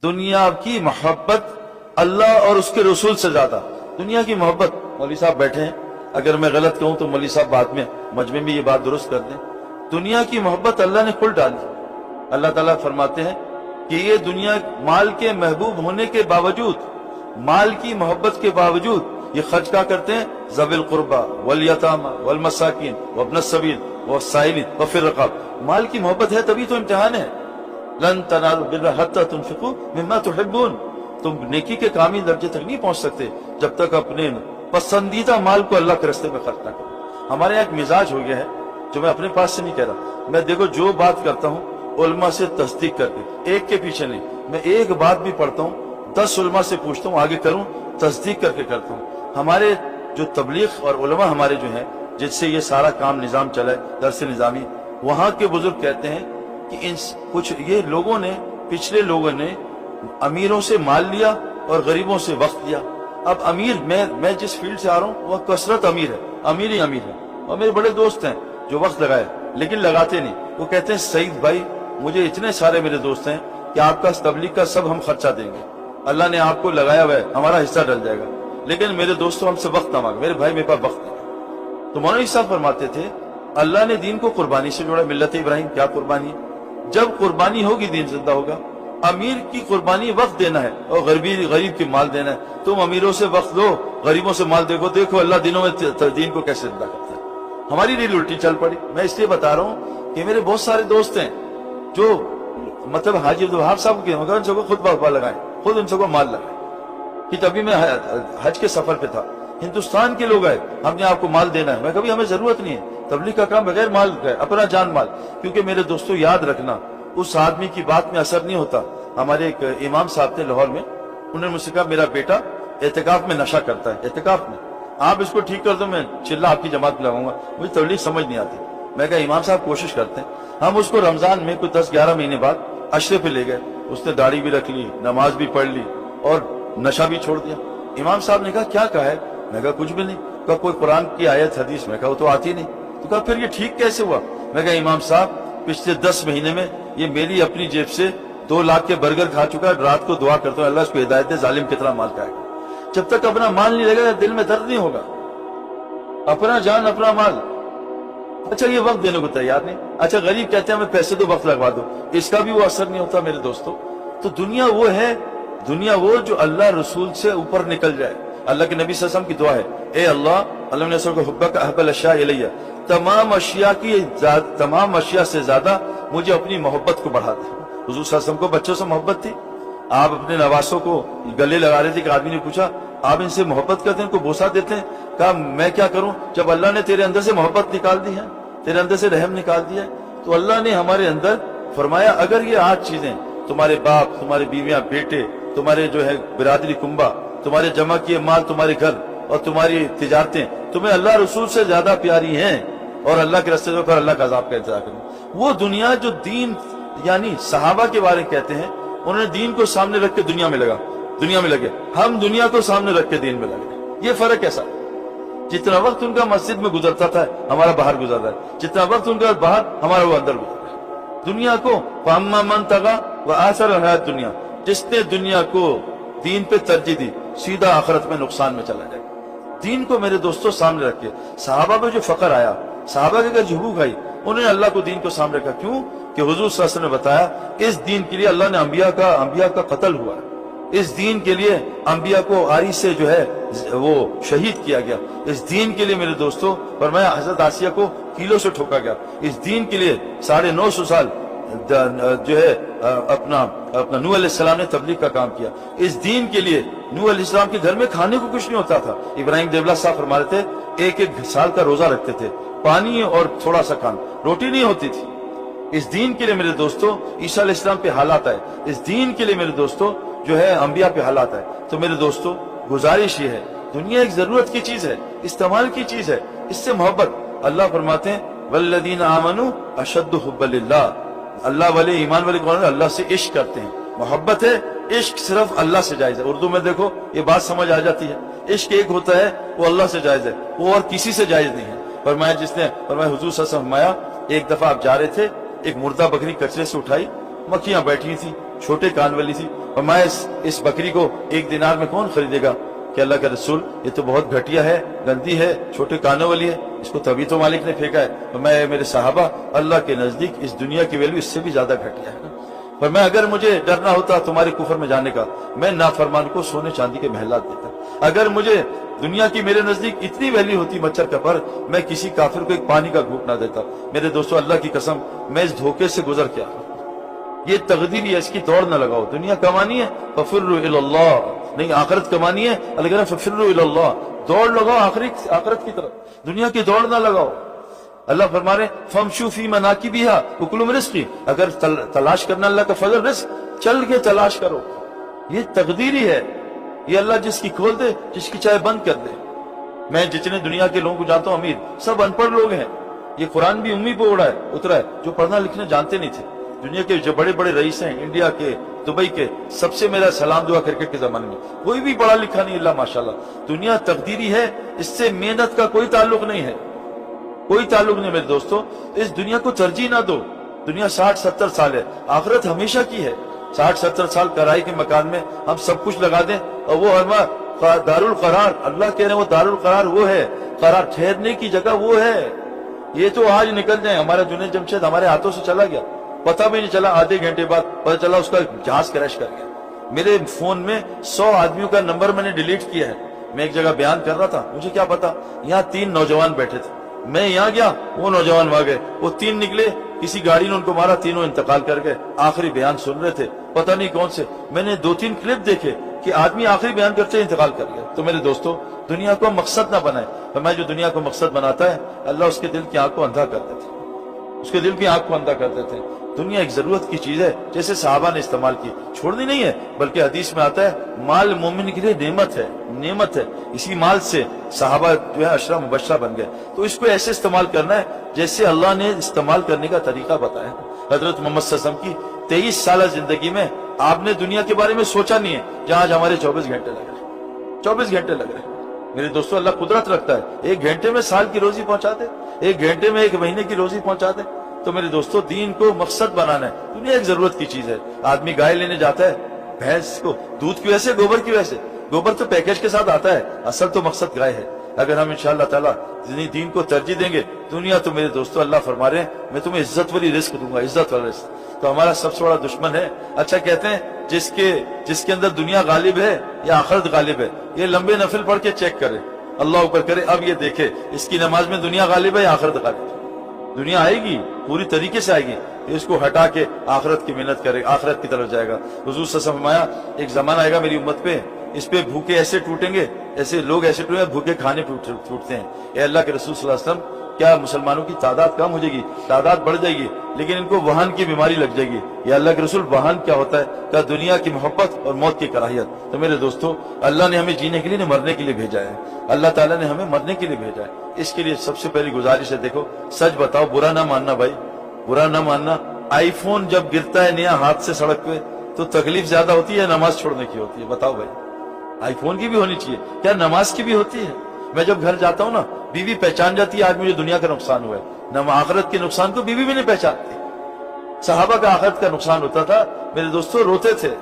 دنیا کی محبت اللہ اور اس کے رسول سے زیادہ. دنیا کی محبت، مولوی صاحب بیٹھے ہیں، اگر میں غلط کہوں تو مولوی صاحب بعد میں مجمع میں یہ بات درست کر دیں. دنیا کی محبت اللہ نے کھل ڈالی. اللہ تعالیٰ فرماتے ہیں کہ یہ دنیا مال کے محبوب ہونے کے باوجود، مال کی محبت کے باوجود یہ خرچ کیا کرتے ہیں؟ ذوی القربى والیتامى والمساکین وابن السبیل والسائلین وفی الرقاب. مال کی محبت ہے تبھی تو امتحان ہے. لن تنالوا البر حتى تنفقوا مما تحبون. تم نیکی کے کامل درجے تک نہیں پہنچ سکتے جب تک اپنے پسندیدہ مال کو اللہ کے راستے میں خرچ نہ کرو. ہمارے یہاں ایک مزاج ہو گیا ہے جو میں اپنے پاس سے نہیں کہہ رہا. میں دیکھو جو بات کرتا ہوں علماء سے تصدیق کر کے، ایک کے پیچھے نہیں. میں ایک بات بھی پڑھتا ہوں 10 علماء سے پوچھتا ہوں، آگے کروں تصدیق کر کے کرتا ہوں. ہمارے جو تبلیغ اور علماء ہمارے جو ہیں جس سے یہ سارا کام نظام چلا ہے، درس نظامی، وہاں کے بزرگ کہتے ہیں کہ کچھ یہ لوگوں نے، پچھلے لوگوں نے امیروں سے مال لیا اور غریبوں سے وقت لیا. اب امیر، میں جس فیلڈ سے آ رہا ہوں وہ کثرت امیر ہے، امیر ہی امیر ہے. اور میرے بڑے دوست ہیں جو وقت لگائے لیکن لگاتے نہیں. وہ کہتے ہیں سعید بھائی مجھے اتنے سارے میرے دوست ہیں کہ آپ کا تبلیغ کا سب ہم خرچہ دیں گے، اللہ نے آپ کو لگایا ہوا ہے، ہمارا حصہ ڈل جائے گا، لیکن میرے دوستوں ہم سے وقت نہ مانگے. میرے بھائی میرے پاس وقت نہیں. تو مولوی صاحب فرماتے تھے اللہ نے دین کو قربانی سے جوڑا. ملت ابراہیم کیا قربانی ہے؟ جب قربانی ہوگی دین زندہ ہوگا. امیر کی قربانی وقت دینا ہے اور غریب کی مال دینا ہے. تم امیروں سے وقت لو، غریبوں سے مال دیکھو اللہ دنوں میں دین کو کیسے زندہ کرتا ہے. ہماری ریل الٹی چل پڑی. میں اس لیے بتا رہا ہوں کہ میرے بہت سارے دوست ہیں جو مطلب حاجی عبدالوہاب صاحب کے، مگر ان سے کو خود بخبا لگائیں، خود ان سے کو مال لگائیں. کہ تبھی میں حج کے سفر پہ تھا، ہندوستان کے لوگ آئے، ہم نے آپ کو مال دینا ہے. میں کبھی ہمیں ضرورت نہیں ہے تبلیغ کا کام بغیر مال کا، اپنا جان مال. کیونکہ میرے دوستوں یاد رکھنا اس آدمی کی بات میں اثر نہیں ہوتا. ہمارے ایک امام صاحب تھے لاہور میں، انہوں نے مجھ سے کہا میرا بیٹا اعتکاف میں نشہ کرتا ہے. اعتکاف میں آپ اس کو ٹھیک کر دو، میں چلہ آپ کی جماعت میں لگاؤں گا. مجھے تبلیغ سمجھ نہیں آتی. میں کہا امام صاحب کوشش کرتے ہیں. ہم اس کو رمضان میں کوئی 10-11 مہینے بعد عشرے پہ لے گئے. اس نے داڑھی بھی رکھ لی، نماز بھی پڑھ لی اور نشہ بھی چھوڑ دیا. امام صاحب نے کہا کیا کہا ہے؟ میں کہا کچھ بھی نہیں. کہا کوئی قرآن کی آیت حدیث؟ میں کہا وہ تو آتی نہیں. تو کہا پھر یہ ٹھیک کیسے ہوا؟ میں کہا امام صاحب پچھلے 10 مہینے میں یہ میری اپنی جیب سے 2 لاکھ کے برگر کھا چکا ہے. رات کو دعا کرتا ہوں اللہ اس کو ہدایت دے، ظالم کتنا مال کھائے گا. جب تک اپنا مال نہیں لگے گا دل میں درد نہیں ہوگا. اپنا جان اپنا مال. اچھا یہ وقت دینے کو تیار نہیں. اچھا غریب کہتے ہیں ہمیں پیسے دو وقت لگوا دو، اس کا بھی وہ اثر نہیں ہوتا میرے دوستوں. تو دنیا وہ ہے، دنیا وہ جو اللہ رسول سے اوپر نکل جائے. اللہ کے نبی صلی اللہ علیہ وسلم کی دعا ہے، اے اللہ نے کو حبک احب الاشیاء الیہ، تمام اشیاء سے زیادہ مجھے اپنی محبت کو بڑھا دے. حضور صلی اللہ علیہ وسلم کو بچوں سے محبت تھی. آپ اپنے نواسوں کو گلے لگا رہے تھے کہ آدمی نے پوچھا آپ ان سے محبت کرتے ہیں، ان کو بوسہ دیتے ہیں؟ کہا میں کیا کروں جب اللہ نے تیرے اندر سے محبت نکال دی ہے، تیرے اندر سے رحم نکال دیا ہے. تو اللہ نے ہمارے اندر فرمایا اگر یہ 8 چیزیں، تمہارے باپ، تمہارے بیویاں، بیٹے، تمہارے جو ہے برادری کنبہ، تمہارے جمع کیے مال، تمہارے گھر اور تمہاری تجارتیں تمہیں اللہ رسول سے زیادہ پیاری ہیں اور اللہ کے راستے پر اللہ کا عذاب کا انتظار کرو. وہ دنیا جو دین، یعنی صحابہ کے بارے میں کہتے ہیں انہوں نے دین کو سامنے رکھ کے دنیا میں لگے. ہم دنیا کو سامنے رکھ کے دین میں لگے. یہ فرق ایسا، جتنا وقت ان کا مسجد میں گزرتا تھا ہمارا باہر گزرتا ہے، جتنا وقت ان کا باہر ہمارا وہ اندر گزرتا ہے. دنیا کو فاما من طغى وآثر الحیات دنیا، جس نے دنیا کو دین پہ ترجیح دی سیدھا آخرت میں نقصان میں چلا جائے. دین کو میرے دوستوں سامنے رکھ کے صحابہ پہ جو فقر آیا، صحابہ کے اگر جھبوک آئی، انہوں نے اللہ کو دین کو سامنے رکھا. کیوں کہ حضور صلی اللہ علیہ وسلم نے بتایا اس دین کے لیے اللہ نے انبیاء کا قتل ہوا ہے. اس دین کے لیے انبیاء کو آری سے جو ہے وہ شہید کیا گیا. اس دین کے لیے میرے دوستوں فرمایا حضرت آسیہ کو کیلوں سے ٹھوکا گیا. اس دین کے لیے 950 سال جو ہے اپنا نوح علیہ السلام نے تبلیغ کا کام کیا. اس دین کے لیے نوح علیہ السلام کے گھر میں کھانے کو کچھ نہیں ہوتا تھا. ابراہیم دیولا صاحب فرماتے تھے ایک سال کا روزہ رکھتے تھے، پانی اور تھوڑا سا کھانا، روٹی نہیں ہوتی تھی. اس دین کے لیے میرے دوستوں عیسیٰ علیہ السلام پہ حالات آئے. اس دین کے لیے میرے دوستوں جو ہے انبیاء پہ حالات آئے. تو میرے دوستوں گزارش یہ ہے، دنیا ایک ضرورت کی چیز ہے، استعمال کی چیز ہے، اس سے محبت. اللہ فرماتے ہیں والذین آمنوا اشد حبا للہ، اللہ والے ایمان والے کون ہیں؟ اللہ سے عشق کرتے ہیں. محبت ہے، عشق صرف اللہ سے جائز ہے. اردو میں دیکھو یہ بات سمجھ آ جاتی ہے. عشق ایک ہوتا ہے وہ اللہ سے جائز ہے، وہ اور کسی سے جائز نہیں ہے. فرمایا حضور صلی اللہ علیہ وسلم فرمایا ایک دفعہ آپ جا رہے تھے، ایک مردہ بکری کچرے سے اٹھائی، مکھیاں بیٹھی تھی، چھوٹے کان والی تھی، اور میں اس بکری کو 1 دینار میں کون خریدے گا؟ کہ اللہ کا رسول یہ تو بہت گھٹیا ہے، گندی ہے، چھوٹے کانوں والی ہے، اس کو تبھی تو مالک نے پھینکا ہے۔ اور میں میرے صحابہ اللہ کے نزدیک اس دنیا کی ویلیو اس سے بھی زیادہ گھٹیا ہے نا۔ پر میں اگر مجھے ڈرنا ہوتا تمہارے کفر میں جانے کا، میں نافرمان کو سونے چاندی کے محلات دیتا۔ اگر مجھے دنیا کی میرے نزدیک اتنی ویلیو ہوتی مچھر کا پر، میں کسی کافر کو ایک پانی کا گھونٹ نہ دیتا۔ میرے دوستو اللہ کی قسم میں اس دھوکے سے گزر کیا، یہ تقدیر ہے، اس کی دوڑ نہ لگاؤ۔ دنیا کمانی ہے ففروا الی اللہ، نہیں آخرت کمانی ہے، اللہ کہہ رہا ہے ففروا الی اللہ، دوڑ لگاؤ آخرت کی طرف، دنیا کی دوڑ نہ لگاؤ۔ اللہ فرما رہے فمشوا فی مناکبہا وکلوا من رزقہ، اگر تلاش کرنا اللہ کا فضل رزق، چل کے تلاش کرو، یہ تقدیری ہے، یہ اللہ جس کی کھول دے جس کی چاہے بند کر دے۔ میں جتنے دنیا کے لوگوں کو جانتا ہوں امیر سب ان پڑھ لوگ ہیں، یہ قرآن بھی امی پہ اترا ہے جو پڑھنا لکھنا جانتے نہیں تھے۔ دنیا کے جو بڑے بڑے رئیس ہیں، انڈیا کے، دبئی کے، سب سے میرا سلام دعا کرکٹ کے زمانے میں کوئی بھی پڑھا لکھا نہیں، اللہ ماشاءاللہ۔ دنیا تقدیری ہے، اس سے محنت کا کوئی تعلق نہیں ہے، کوئی تعلق نہیں میرے دوستو۔ اس دنیا کو ترجیح نہ دو، دنیا 60-70 سال ہے، آخرت ہمیشہ کی ہے۔ 60-70 سال کرائے کے مکان میں ہم سب کچھ لگا دیں، اور وہ دار القرار، اللہ کہہ رہے ہیں وہ دار القرار وہ ہے، قرار ٹھہرنے کی جگہ وہ ہے۔ یہ تو آج نکل جائیں، ہمارا جنید جمشید ہمارے ہاتھوں سے چلا گیا، پتہ بھی نہیں چلا، آدھے گھنٹے بعد پتہ چلا اس کا جہاز کریش کر گیا۔ میرے فون میں 100 آدمیوں کا نمبر میں نے ڈیلیٹ کیا ہے۔ میں ایک جگہ بیان کر رہا تھا، مجھے کیا پتا یہاں 3 نوجوان بیٹھے تھے، میں یہاں گیا وہ نوجوان وہاں گئے، وہ 3 نکلے، کسی گاڑی نے ان کو مارا، تینوں انتقال کر گئے۔ آخری بیان سن رہے تھے، پتہ نہیں کون سے، میں نے 2-3 کلپ دیکھے کہ آدمی آخری بیان کرتے انتقال کر گیا۔ تو میرے دوستو دنیا کو مقصد نہ بنائے، فرمایا جو دنیا کو مقصد بناتا ہے اللہ اس کے دل کی آنکھ کو اندھا کر دیتے، اس کے دل کی آنکھ کو اندھا کر دیتے ہیں۔ دنیا ایک ضرورت کی چیز ہے، جیسے صحابہ نے استعمال کی، چھوڑنی نہیں ہے، بلکہ حدیث میں آتا ہے مال مومن کے لیے نعمت ہے، نعمت ہے۔ اسی مال سے صحابہ جو ہے عشرہ مبشرہ بن گئے، تو اس کو ایسے استعمال کرنا ہے جیسے اللہ نے استعمال کرنے کا طریقہ بتایا۔ حضرت محمد صلی اللہ علیہ وسلم کی 23 سالہ زندگی میں آپ نے دنیا کے بارے میں سوچا نہیں ہے، جہاں آج ہمارے 24 گھنٹے لگ رہے ہیں، 24 گھنٹے لگ رہے ہیں۔ میرے دوستو اللہ قدرت رکھتا ہے، 1 گھنٹے میں سال کی روزی پہنچا دے، 1 گھنٹے میں 1 مہینے کی روزی پہنچا دے۔ تو میرے دوستو دین کو مقصد بنانا ہے، دنیا ایک ضرورت کی چیز ہے۔ آدمی گائے لینے جاتا ہے، بھینس کو دودھ کی وجہ سے، گوبر کی وجہ سے، گوبر تو پیکیج کے ساتھ آتا ہے، اصل تو مقصد گائے ہے۔ اگر ہم انشاءاللہ تعالیٰ دین کو ترجیح دیں گے، دنیا تو میرے دوستو اللہ فرما رہے ہیں میں تمہیں عزت والی رزق دوں گا، عزت والا رزق۔ تو ہمارا سب سے بڑا دشمن ہے، اچھا کہتے ہیں جس کے اندر دنیا غالب ہے یا آخرت غالب ہے، یہ لمبے نفل پڑھ کے چیک کرے، اللہ اوپر کرے، اب یہ دیکھے اس کی نماز میں دنیا غالب ہے یا آخرت غالب ہے۔ دنیا آئے گی پوری طریقے سے آئے گی، اس کو ہٹا کے آخرت کی محنت کرے، آخرت کی طرف جائے گا۔ حضور صلی اللہ علیہ وسلم فرمایا ایک زمانہ آئے گا میری امت پہ، اس پہ بھوکے ایسے ٹوٹیں گے، ایسے لوگ ایسے ٹوٹیں گے، بھوکے کھانے ٹوٹتے ہیں۔ اے اللہ کے رسول صلی اللہ علیہ وسلم، کیا مسلمانوں کی تعداد کم ہو جائے گی؟ تعداد بڑھ جائے گی، لیکن ان کو وہن کی بیماری لگ جائے گی۔ یا اللہ کے رسول وہن کیا ہوتا ہے؟ کیا دنیا کی محبت اور موت کی کراہیت۔ تو میرے دوستو اللہ نے ہمیں جینے کے لیے نہیں مرنے کے لیے بھیجا ہے، اللہ تعالیٰ نے ہمیں مرنے کے لیے بھیجا ہے۔ اس کے لیے سب سے پہلی گزارش ہے، دیکھو سچ بتاؤ، برا نہ ماننا بھائی، برا نہ ماننا۔ آئی فون جب گرتا ہے نیا ہاتھ سے سڑک پہ تو تکلیف زیادہ ہوتی ہے نماز چھوڑنے کی ہوتی ہے؟ بتاؤ بھائی، آئی فون کی بھی ہونی چاہیے، کیا نماز کی بھی ہوتی ہے؟ میں جب گھر جاتا ہوں نا، بیوی پہچان جاتی ہے آج مجھے دنیا کا نقصان ہوا ہے، نہ آخرت کے نقصان کو بیوی بھی نہیں پہچانتی۔ صحابہ کا آخرت کا نقصان ہوتا تھا میرے دوستو، روتے تھے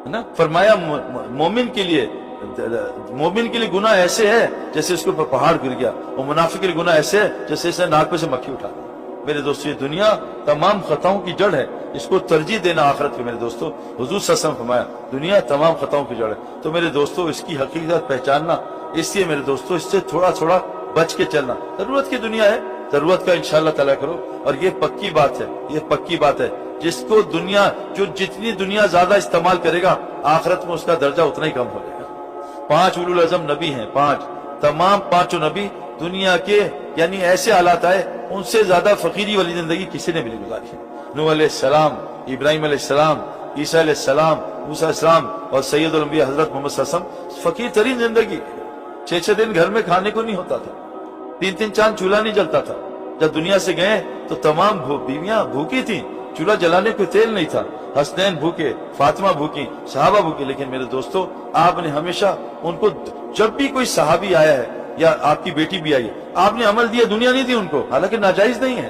نا۔ فرمایا مومن کے لیے گناہ ایسے ہے جیسے اس کے اوپر پہاڑ گر گیا، اور منافق کے لیے گناہ ایسے ہے جیسے اسے ناک پہ سے مکھی اٹھا دی۔ میرے دوستو یہ دنیا تمام خطاؤں کی جڑ ہے، اس کو ترجیح دینا آخرت کو۔ میرے دوستو حضور صلی اللہ علیہ وسلم فرمایا دنیا تمام خطاؤں کی جڑ ہے۔ تو میرے دوستو اس کی حقیقت پہچاننا، اس لیے میرے دوستو اس سے تھوڑا تھوڑا بچ کے چلنا۔ ضرورت کی دنیا ہے، ضرورت کا انشاءاللہ تعالیٰ کرو، اور یہ پکی بات ہے، یہ پکی بات ہے، جس کو دنیا جتنی دنیا زیادہ استعمال کرے گا آخرت میں اس کا درجہ اتنا ہی کم ہو جائے گا۔ 5 اولو العزم نبی ہیں، 5 تمام 5 نبی دنیا کے یعنی ایسے حالات آئے ان سے زیادہ فقیری والی زندگی کسی نے بھی نہیں گزاری ہے۔ نوح علیہ السلام، ابراہیم علیہ السلام، عیسیٰ علیہ السلام، موسیٰ علیہ السلام، اور سید الانبیاء حضرت محمد صلی اللہ علیہ وسلم، فقیر ترین زندگی۔ 6 دن گھر میں کھانے کو نہیں ہوتا تھا، 3 چاند چولہا نہیں جلتا تھا۔ جب دنیا سے گئے تو تمام بیویاں بھوکی تھیں، چولہا جلانے کو تیل نہیں تھا، حسنین بھوکے، فاطمہ بھوکی، صحابہ بھوکے۔ لیکن میرے دوستو آپ نے ہمیشہ ان کو، جب بھی کوئی صحابی آیا ہے یا آپ کی بیٹی بھی آئی ہے، آپ نے عمل دیا، دنیا نہیں دی ان کو، حالانکہ ناجائز نہیں ہے۔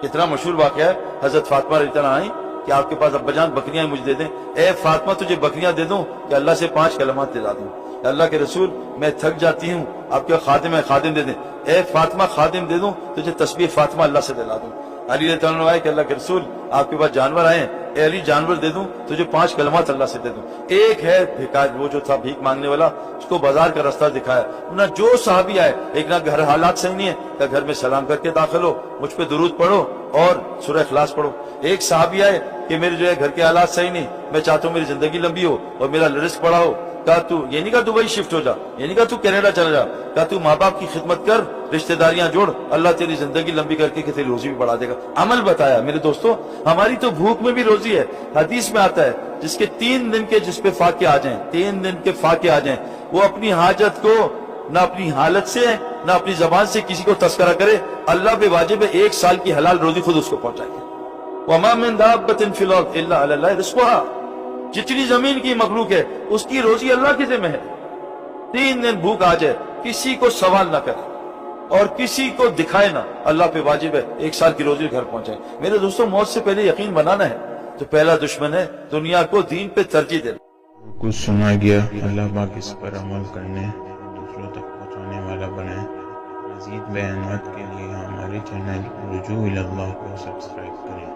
اتنا مشہور واقعہ ہے، حضرت فاطمہ رضی اللہ عنہا آئیں کہ آپ کے پاس ابا جان بکریاں مجھے دے دیں، اے فاطمہ تجھے بکریاں دے دوں کہ اللہ سے 5 کلمات دلا دوں، اللہ کے رسول میں تھک جاتی ہوں، آپ کے خادم ہے خادم دے دیں، اے فاطمہ خادم دے دوں تجھے تسبیح فاطمہ اللہ سے دلا دوں۔ علی رضی اللہ عنہ آئے کہ اللہ کے رسول آپ کے پاس جانور آئے ہیں، اے علی جانور دے دوں تجھے 5 کلمات اللہ سے دے دوں۔ ایک ہے بھیکار، وہ جو تھا بھیک مانگنے والا، اس کو بازار کا رستہ دکھایا، نہ جو صحابی آئے، ایک نہ گھر حالات صحیح نہیں ہے کہ گھر میں سلام کر کے داخل ہو، مجھ پہ درود پڑھو اور سورہ اخلاص پڑھو۔ ایک صحابی آئے کہ میرے جو ہے گھر کے حالات صحیح نہیں، میں چاہتا ہوں میری زندگی لمبی ہو اور میرا رزق بڑا ہو، کہا تو یہ نہیں کہا دبئی شفٹ ہو جا، یہ نہیں کہا تو کینیڈا چلا جا، کہا تو ماں باپ کی خدمت کر، رشتہ داریاں جوڑ، اللہ تیری زندگی لمبی کر کے تیری روزی بھی بڑھا دے گا۔ عمل بتایا۔ میرے دوستو، ہماری تو بھوک میں بھی روزی ہے، حدیث میں آتا ہے جس کے 3 دن کے جس پہ فاقے آ جائیں، 3 دن کے فاقے آ جائیں، وہ اپنی حاجت کو نہ اپنی حالت سے نہ اپنی زبان سے کسی کو تذکرہ کرے، اللہ پہ واجب ہے 1 سال کی حلال روزی خود اس کو پہنچائے گا۔ وَمَا مِن دَابَّةٍ فِي الْأَرْضِ إِلَّا عَلَى اللَّهِ رِزْقُهَا، جتنی زمین کی مخلوق ہے اس کی روزی اللہ کے ذمہ ہے۔ 3 دن بھوک آ جائے، کسی کو سوال نہ کرے اور کسی کو دکھائے نہ، اللہ پہ واجب ہے 1 سال کی روزی گھر پہنچائے۔ میرے دوستوں، موت سے پہلے یقین بنانا ہے تو پہلا دشمن ہے دنیا کو دین پہ ترجیح دینا۔ کچھ سنا گیا، اللہ پاک اس پر عمل کرنے دوسروں تک پہنچانے والا بنائے۔ مزید بیانات کے لیے ہمارے چینل رجوع الی اللہ کو سبسکرائب کریں۔